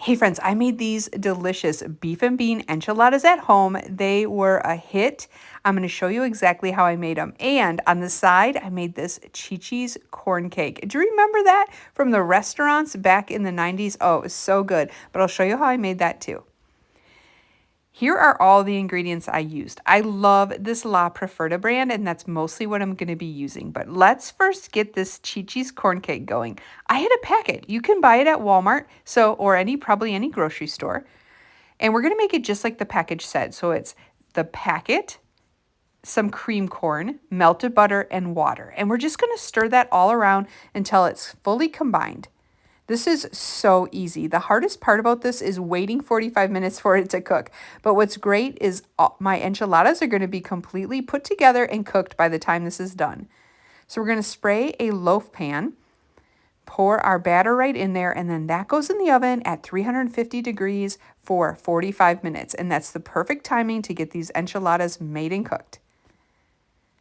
Hey friends, I made these delicious beef and bean enchiladas at home. They were a hit. I'm going to show you exactly how I made them. And on the side, I made this Chi-Chi's corn cake. Do you remember that from the restaurants back in the 90s? Oh, it was so good. But I'll show you how I made that too. Here are all the ingredients I used. I love this La Preferida brand, and that's mostly what I'm going to be using. But let's first get this Chi-Chi's corn cake going. I had a packet. You can buy it at Walmart, or probably any grocery store. And we're going to make it just like the package said. So it's the packet, some cream corn, melted butter, and water. And we're just going to stir that all around until it's fully combined. This is so easy. The hardest part about this is waiting 45 minutes for it to cook. But what's great is my enchiladas are going to be completely put together and cooked by the time this is done. So we're going to spray a loaf pan, pour our batter right in there, and then that goes in the oven at 350 degrees for 45 minutes. And that's the perfect timing to get these enchiladas made and cooked.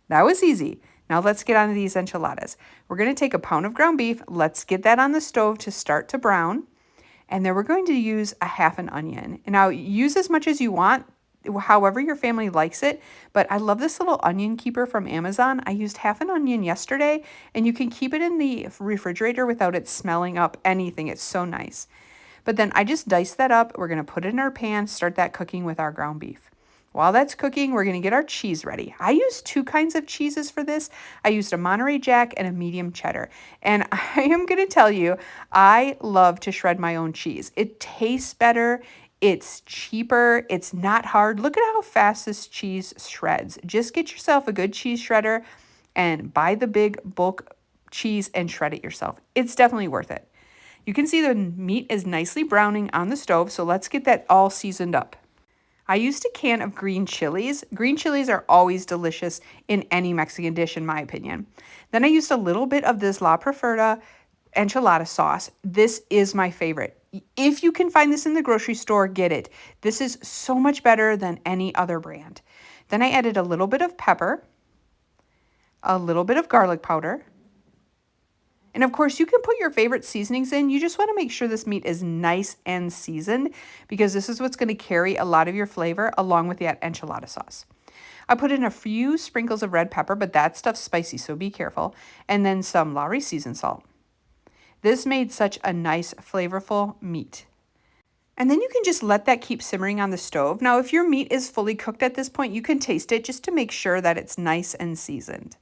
That was easy. Now let's get on to these enchiladas. We're going to take a pound of ground beef. Let's get that on the stove to start to brown. And then we're going to use a half an onion. And now use as much as you want, however your family likes it. But I love this little onion keeper from Amazon. I used half an onion yesterday, and you can keep it in the refrigerator without it smelling up anything. It's so nice. But then I just diced that up. We're going to put it in our pan, start that cooking with our ground beef. While that's cooking, we're going to get our cheese ready. I used two kinds of cheeses for this. I used a Monterey Jack and a medium cheddar. And I am going to tell you, I love to shred my own cheese. It tastes better. It's cheaper. It's not hard. Look at how fast this cheese shreds. Just get yourself a good cheese shredder and buy the big bulk cheese and shred it yourself. It's definitely worth it. You can see the meat is nicely browning on the stove, so let's get that all seasoned up. I used a can of green chilies. Green chilies are always delicious in any Mexican dish, in my opinion. Then I used a little bit of this La Preferida enchilada sauce. This is my favorite. If you can find this in the grocery store, get it. This is so much better than any other brand. Then I added a little bit of pepper, a little bit of garlic powder, and of course, you can put your favorite seasonings in. You just want to make sure this meat is nice and seasoned because this is what's going to carry a lot of your flavor along with that enchilada sauce. I put in a few sprinkles of red pepper, but that stuff's spicy, so be careful. And then some Lowry seasoned salt. This made such a nice, flavorful meat. And then you can just let that keep simmering on the stove. Now, if your meat is fully cooked at this point, you can taste it just to make sure that it's nice and seasoned.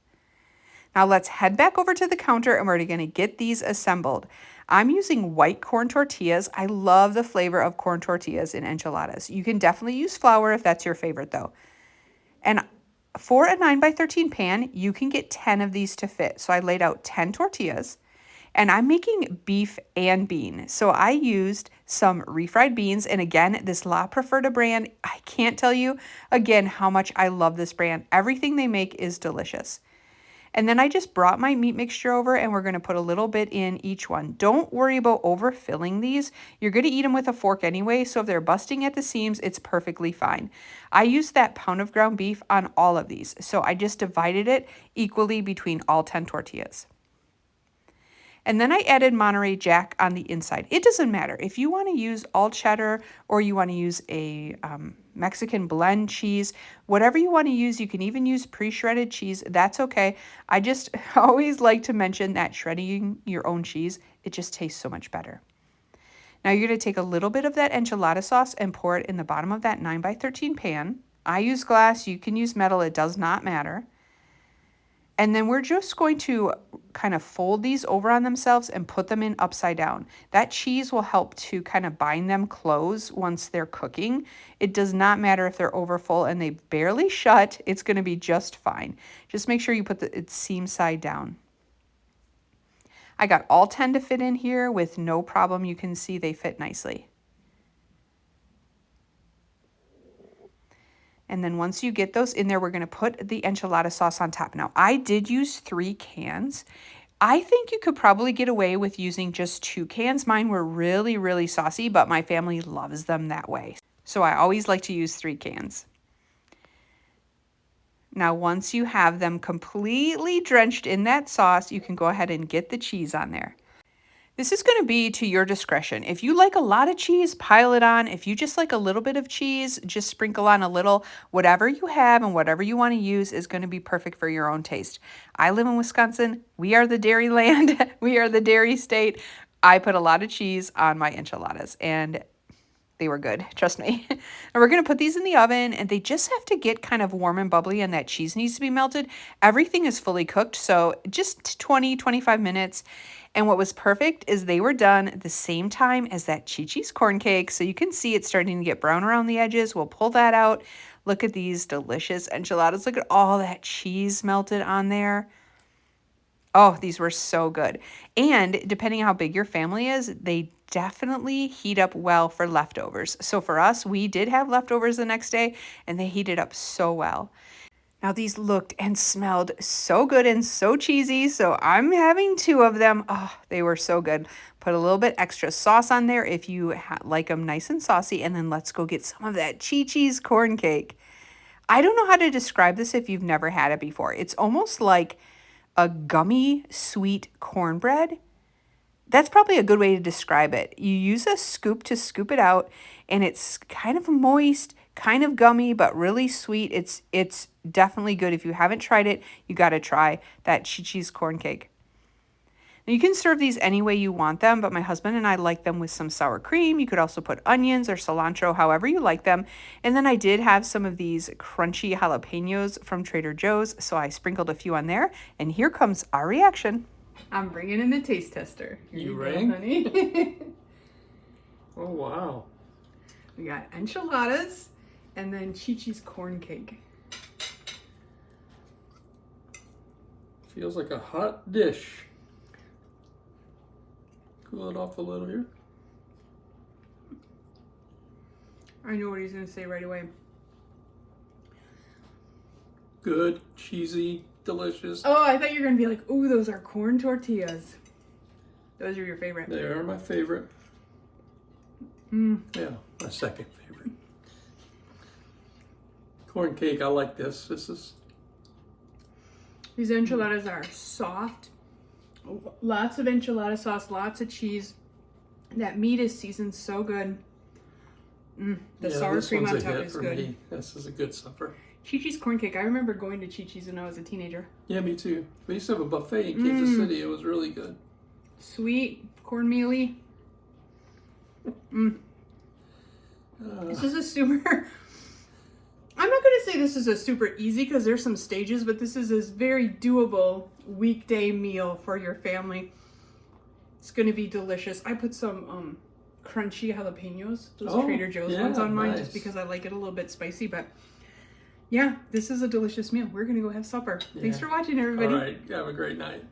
Now let's head back over to the counter and we're going to get these assembled. I'm using white corn tortillas. I love the flavor of corn tortillas in enchiladas. You can definitely use flour if that's your favorite though. And for a 9x13 pan, you can get 10 of these to fit. So I laid out 10 tortillas and I'm making beef and bean. So I used some refried beans. And again, this La Preferida brand, I can't tell you again how much I love this brand. Everything they make is delicious. And then I just brought my meat mixture over and we're going to put a little bit in each one. Don't worry about overfilling these. You're going to eat them with a fork anyway, so if they're busting at the seams, it's perfectly fine. I used that pound of ground beef on all of these, so I just divided it equally between all 10 tortillas. And then I added Monterey Jack on the inside. It doesn't matter. If you want to use all cheddar or you want to use a Mexican blend cheese, whatever you want to use, you can even use pre-shredded cheese. That's okay. I just always like to mention that shredding your own cheese, it just tastes so much better. Now you're going to take a little bit of that enchilada sauce and pour it in the bottom of that 9x13 pan. I use glass. You can use metal. It does not matter. And then we're just going to kind of fold these over on themselves and put them in upside down. That cheese will help to kind of bind them close once they're cooking. It does not matter if they're over full and they barely shut. It's going to be just fine. Just make sure you put it seam side down. I got all 10 to fit in here with no problem. You can see they fit nicely. And then once you get those in there, we're going to put the enchilada sauce on top. Now, I did use 3 cans. I think you could probably get away with using just 2 cans. Mine were really, really saucy, but my family loves them that way. So I always like to use 3 cans. Now, once you have them completely drenched in that sauce, you can go ahead and get the cheese on there. This is going to be to your discretion. If you like a lot of cheese, pile it on. If you just like a little bit of cheese, just sprinkle on a little. Whatever you have and whatever you want to use is going to be perfect for your own taste. I live in Wisconsin. We are the dairy land. We are the dairy state. I put a lot of cheese on my enchiladas, and they were good, trust me. And we're going to put these in the oven, and they just have to get kind of warm and bubbly, and that cheese needs to be melted. Everything is fully cooked, so just 20, 25 minutes. And what was perfect is they were done at the same time as that Chi-Chi's corn cake. So you can see it's starting to get brown around the edges. We'll pull that out. Look at these delicious enchiladas. Look at all that cheese melted on there. Oh, these were so good. And depending on how big your family is, they definitely heat up well for leftovers. So for us, we did have leftovers the next day, and they heated up so well. Now these looked and smelled so good and so cheesy, so I'm having 2 of them. Oh, they were so good. Put a little bit extra sauce on there if you like them nice and saucy, and then let's go get some of that Chi-Chi's corn cake. I don't know how to describe this if you've never had it before. It's almost like a gummy sweet cornbread. That's probably a good way to describe it. You use a scoop to scoop it out, and it's kind of moist, kind of gummy, but really sweet. It's definitely good. If you haven't tried it, you got to try that Chi-Chi's corn cake. Now you can serve these any way you want them, but my husband and I like them with some sour cream. You could also put onions or cilantro, however you like them. And then I did have some of these crunchy jalapenos from Trader Joe's, so I sprinkled a few on there. And here comes our reaction. I'm bringing in the taste tester. Here you go, honey. Oh, wow. We got enchiladas and then Chi-Chi's corn cake. Feels like a hot dish. Cool it off a little here. I know what he's going to say right away. Good, cheesy, delicious. Oh, I thought you were going to be like, ooh, those are corn tortillas. Those are your favorite. They are my favorite. Yeah, my second favorite. Corn cake, I like this. These enchiladas are soft. Lots of enchilada sauce, lots of cheese. That meat is seasoned so good. The sour cream on top is good. Me. This is a good supper. Chi-Chi's corn cake. I remember going to Chi-Chi's when I was a teenager. Yeah, me too. We used to have a buffet in Kansas City. It was really good. Sweet, cornmealy. This is a super... I'm not going to say this is a super easy because there's some stages, but this is a very doable weekday meal for your family. It's going to be delicious. I put some crunchy jalapenos, those Trader Joe's ones on mine, just because I like it a little bit spicy. But yeah, this is a delicious meal. We're going to go have supper. Yeah. Thanks for watching, everybody. All right. Have a great night.